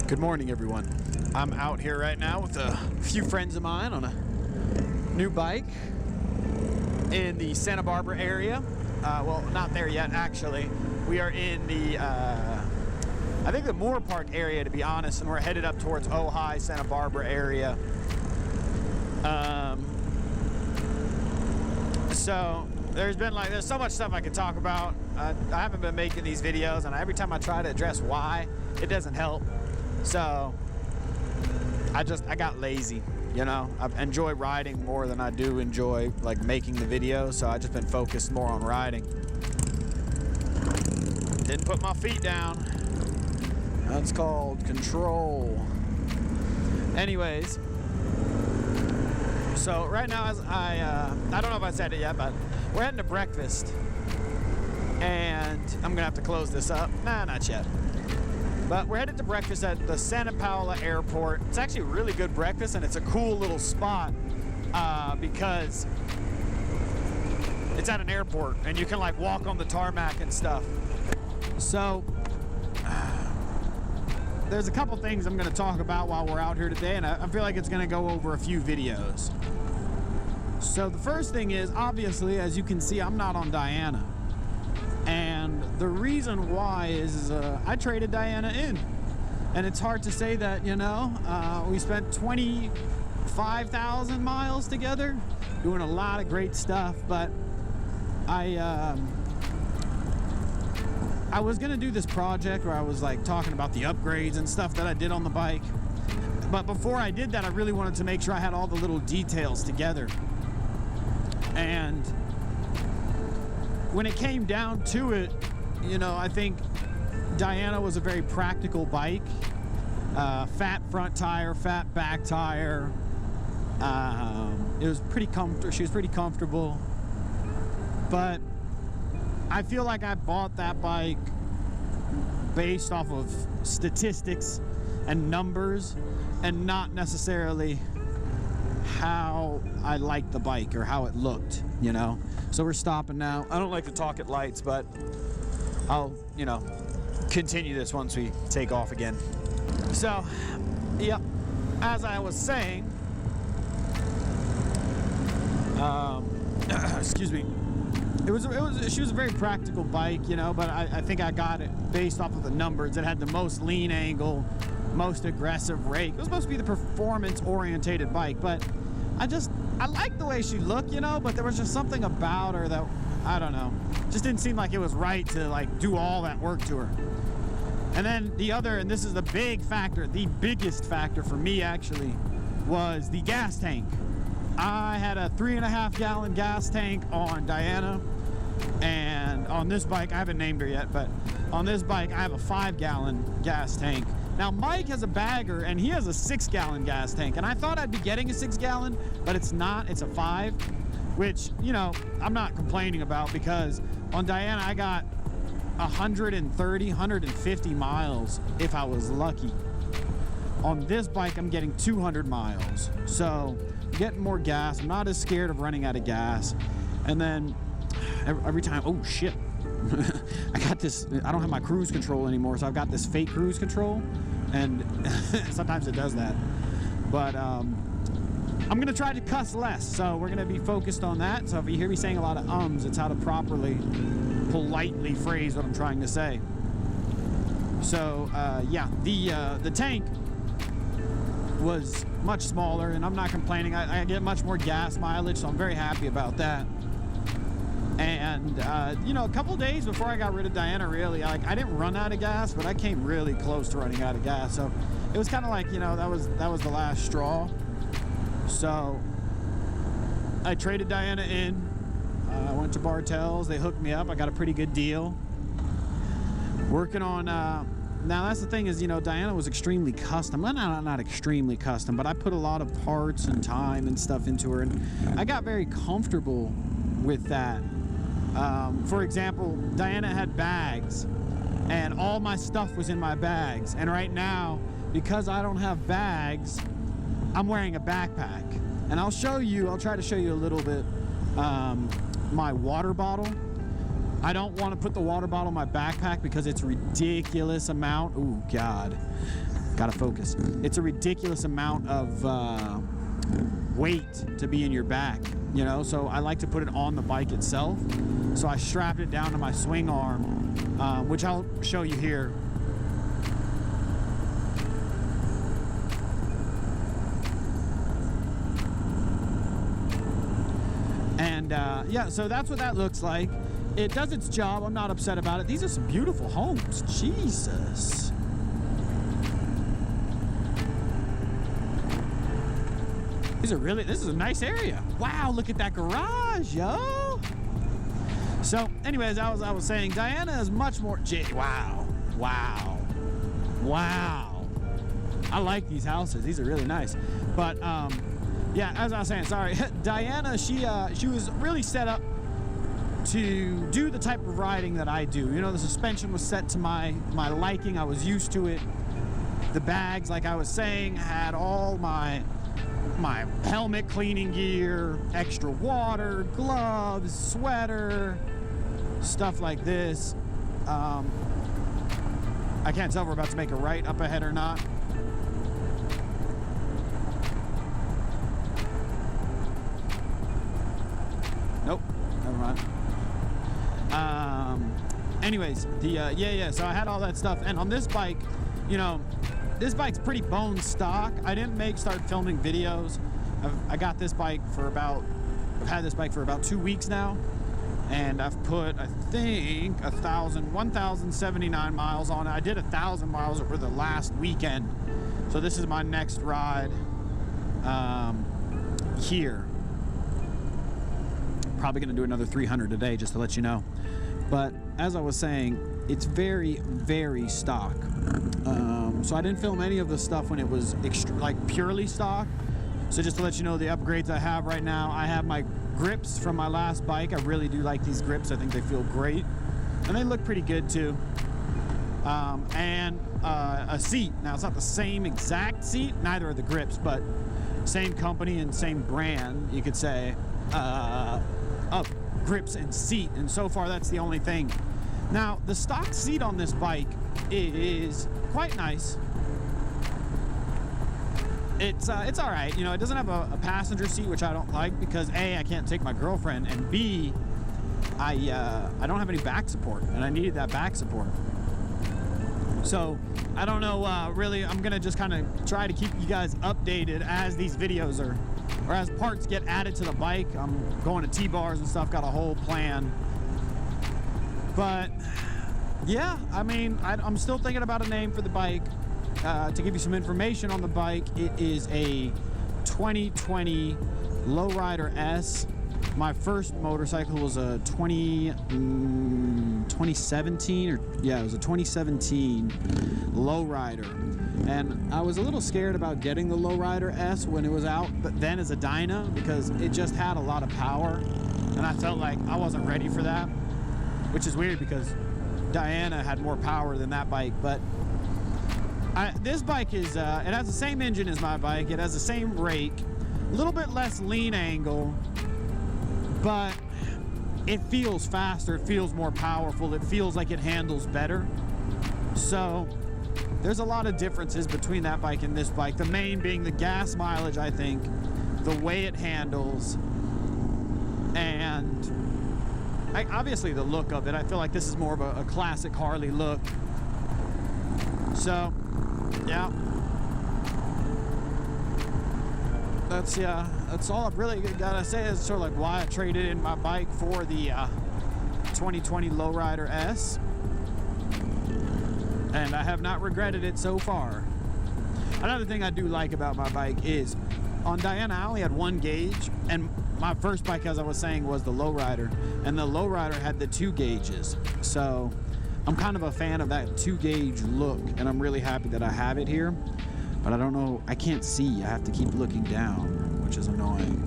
Good morning, everyone. I'm out here right now with a few friends of mine on a new bike in the Santa Barbara area. Well, not there yet, actually. We are in the, I think the Moore Park area, to be honest, and we're headed up towards Ojai, Santa Barbara area. So there's so much stuff I could talk about. I haven't been making these videos, and every time I try to address why, it doesn't help. So I got lazy, you know. I enjoy riding more than I do enjoy like making the video, so I just been focused more on riding. Didn't put my feet down. That's called control. Anyways, so right now I don't know if I said it yet, but we're heading to breakfast, and I'm gonna have to close this up. Nah, not yet. But we're headed to breakfast at the Santa Paula Airport. It's actually a really good breakfast, and it's a cool little spot because it's at an airport, and you can like walk on the tarmac and stuff. So there's a couple things I'm going to talk about while we're out here today, and I feel like it's going to go over a few videos. So the first thing is, obviously, as you can see, I'm not on Diana. And the reason why is I traded Diana in. And it's hard to say that, you know, we spent 25,000 miles together doing a lot of great stuff, but I was gonna do this project where I was like talking about the upgrades and stuff that I did on the bike. But before I did that, I really wanted to make sure I had all the little details together. And when it came down to it, you know, I think Diana was a very practical bike. Fat front tire, fat back tire. It was pretty comfortable. She was pretty comfortable. But I feel like I bought that bike based off of statistics and numbers, and not necessarily how I liked the bike or how it looked, you know. So we're stopping now. I don't like to talk at lights, but I'll, you know, continue this once we take off again. So, yeah, as I was saying, excuse me, she was a very practical bike, you know, but I think I got it based off of the numbers. It had the most lean angle, most aggressive rake. It was supposed to be the performance-orientated bike, but I liked the way she looked, you know, but there was just something about her that, I don't know, just didn't seem like it was right to like do all that work to her. And then the other, and this is the big factor, the biggest factor for me actually, was the gas tank. I had a 3.5 gallon gas tank on Diana, and on this bike, I haven't named her yet, but on this bike, I have a 5 gallon gas tank. Now, Mike has a bagger, and he has a 6 gallon gas tank, and I thought I'd be getting a 6 gallon, but it's not, it's a 5, which, you know, I'm not complaining about, because on Diana, I got 130, 150 miles if I was lucky. On this bike, I'm getting 200 miles, so I'm getting more gas. I'm not as scared of running out of gas. And then every time, oh shit, I got this, I don't have my cruise control anymore, so I've got this fake cruise control, and sometimes it does that. But I'm gonna try to cuss less, so we're gonna be focused on that. So if you hear me saying a lot of ums, it's how to properly, politely phrase what I'm trying to say. So yeah, the tank was much smaller, and I'm not complaining. I get much more gas mileage, so I'm very happy about that. And you know, a couple days before I got rid of Diana, really, I didn't run out of gas, but I came really close to running out of gas. So it was kind of like, you know, that was the last straw. So I traded Diana in. I went to Bartell's. They hooked me up. I got a pretty good deal. Working on. Now that's the thing is, you know, Diana was extremely custom. Well, not extremely custom, but I put a lot of parts and time and stuff into her, and I got very comfortable with that. For example, Diana had bags, and all my stuff was in my bags. And right now, because I don't have bags, I'm wearing a backpack. And I'll try to show you a little bit my water bottle. I don't want to put the water bottle in my backpack because it's a ridiculous amount. Ooh, God. Gotta focus. It's a ridiculous amount of weight to be in your back, you know, so I like to put it on the bike itself. So I strapped it down to my swing arm, which I'll show you here. And yeah, so that's what that looks like. It does its job. I'm not upset about it. These are some beautiful homes. Jesus. This is a nice area. Wow, look at that garage, yo. So, anyways, as I was saying, Diana is much more, wow. I like these houses. These are really nice. But, yeah, as I was saying, sorry. Diana, she was really set up to do the type of riding that I do. You know, the suspension was set to my liking. I was used to it. The bags, like I was saying, had all my helmet cleaning gear, extra water, gloves, sweater, stuff like this. I can't tell if we're about to make a right up ahead or not. Nope, never mind. Anyways, yeah, so I had all that stuff, and on this bike, you know, this bike's pretty bone stock. I didn't start filming videos. I've had this bike for about 2 weeks now, and I've put, I think, 1,079 miles on it. I did 1,000 miles over the last weekend, so this is my next ride here. Probably gonna do another 300 today, just to let you know. But as I was saying, it's very, very stock. So I didn't film any of the stuff when it was like purely stock. So just to let you know the upgrades I have right now, I have my grips from my last bike. I really do like these grips. I think they feel great, and they look pretty good too. And a seat. Now it's not the same exact seat, neither are the grips, but same company and same brand, you could say, of grips and seat. And so far that's the only thing. Now the stock seat on this bike is quite nice. It's all right. You know, it doesn't have a passenger seat, which I don't like, because A, I can't take my girlfriend, and B, I don't have any back support, and I needed that back support. So I don't know, really, I'm gonna just kind of try to keep you guys updated as these videos or as parts get added to the bike. I'm going to T-bars and stuff, got a whole plan. But yeah, I mean, I'm still thinking about a name for the bike. To give you some information on the bike, it is a 2020 Lowrider S. My first motorcycle was a 2017, or yeah, it was a 2017 Lowrider. And I was a little scared about getting the Lowrider S when it was out, but then as a Dyna, because it just had a lot of power, and I felt like I wasn't ready for that, which is weird because Diana had more power than that bike. But this bike is, it has the same engine as my bike, it has the same rake, a little bit less lean angle, but it feels faster, it feels more powerful, it feels like it handles better. So there's a lot of differences between that bike and this bike. The main being the gas mileage, I think, the way it handles, and obviously the look of it. I feel like this is more of a classic Harley look. So yeah, that's all I've really gotta say. Is sort of like why I traded in my bike for the 2020 Lowrider S, and I have not regretted it so far. Another thing I do like about my bike is on Diana I only had one gauge, and my first bike, as I was saying, was the Lowrider, and the Lowrider had the 2 gauges. So I'm kind of a fan of that 2 gauge look, and I'm really happy that I have it here. But I don't know, I can't see. I have to keep looking down, which is annoying.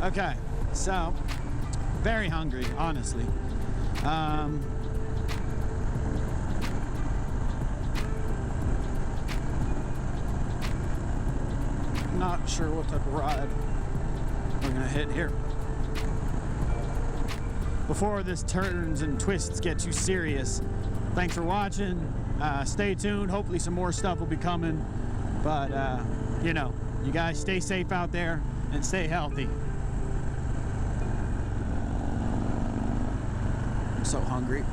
Okay, so very hungry, honestly. not sure what type of ride we're gonna hit here. Before this turns and twists get too serious, thanks for watching. Stay tuned. Hopefully some more stuff will be coming. But, you know, you guys stay safe out there and stay healthy. I'm so hungry.